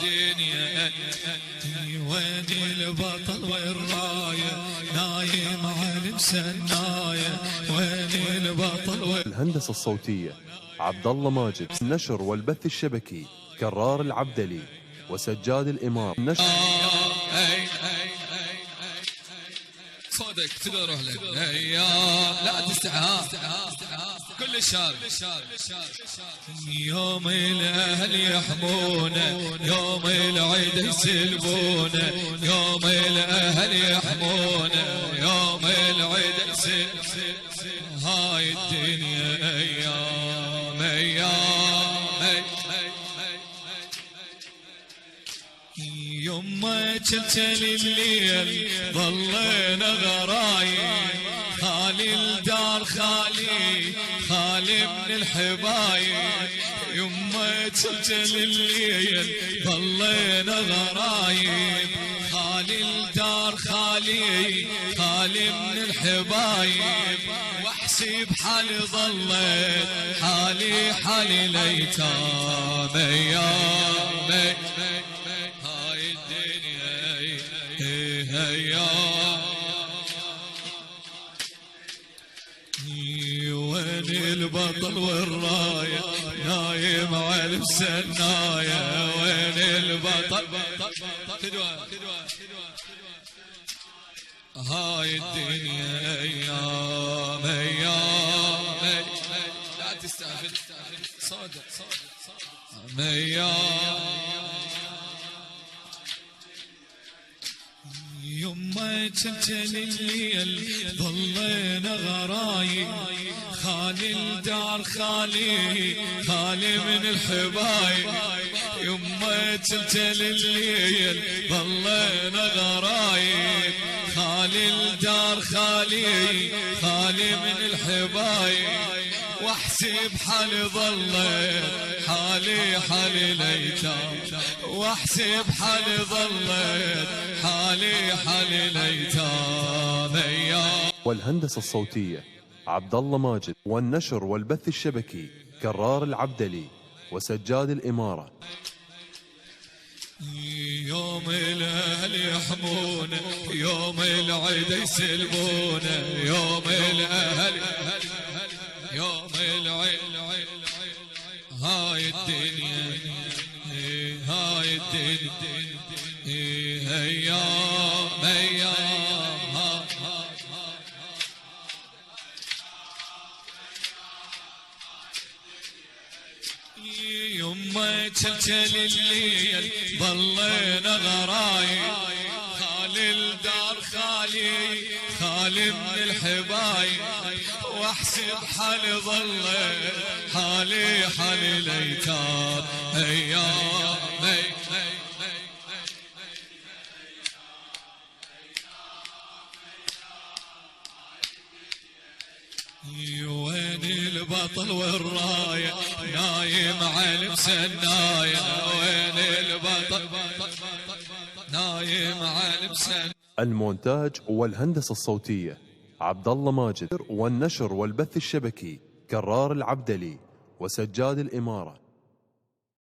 الدنيا. وين البطل والراية نايم على مسناية. وين البطل الهندسة الصوتية عبد الله ماجد. النشر والبث الشبكي كرار العبدلي وسجاد الإمام. نشر صوتك تقدر اروح لك. لا تستحى كل الشارع. يوم الاهل يحمونه، يوم العيد يسلبونه، يوم الاهل يحمونه، يوم العيد يسلبونه. هاي الدنيا ايام ايام. يما تلتل الليل ظلينا غرايب. خالي الدار خالي خالي من الحبايب. يما تلتل الليل ظلينا غرايب. خالي الدار خالي خالي من الحبايب. واحسب حالي ظليت حالي حالي ليتام ايام. هاي الدنيا وين البطل والراية نايم على مسناية. وين البطل هاي الدنيا ايام ايام. لا تستعجل صادق ايام. يما تلتل الليل ظلينا غرايب. خالي الدار خالي خالي من الحبايب. يما تلتل الليل ظلينا غرايب. خالي الدار خالي خالي من الحبايب. واحسب حالي ظليت حالي حالي ليتام. واحسب حالي ظليت حالي حالي ليتام ايام. والهندسة الصوتية عبد الله ماجد. والنشر والبث الشبكي كرار العبدلي وسجاد الإمارة. يوم الاهل يحمونه، يوم العيد يسلبونه، يوم الاهل يوم العيد. هاي الدنيا هاي الدنيا ايام ايام. يما تلتل الليل ظلينا غرايب. خالي الدار خالي خالي من الحبايب. واحسب حالي ظليت حالي حالي ليتام ايام. وين البطل والراية نايم على مسناية. وين البطل نايم على مسناية. المونتاج والهندسة الصوتية عبد الله ماجد. والنشر والبث الشبكي كرار العبدلي وسجاد الإمارة.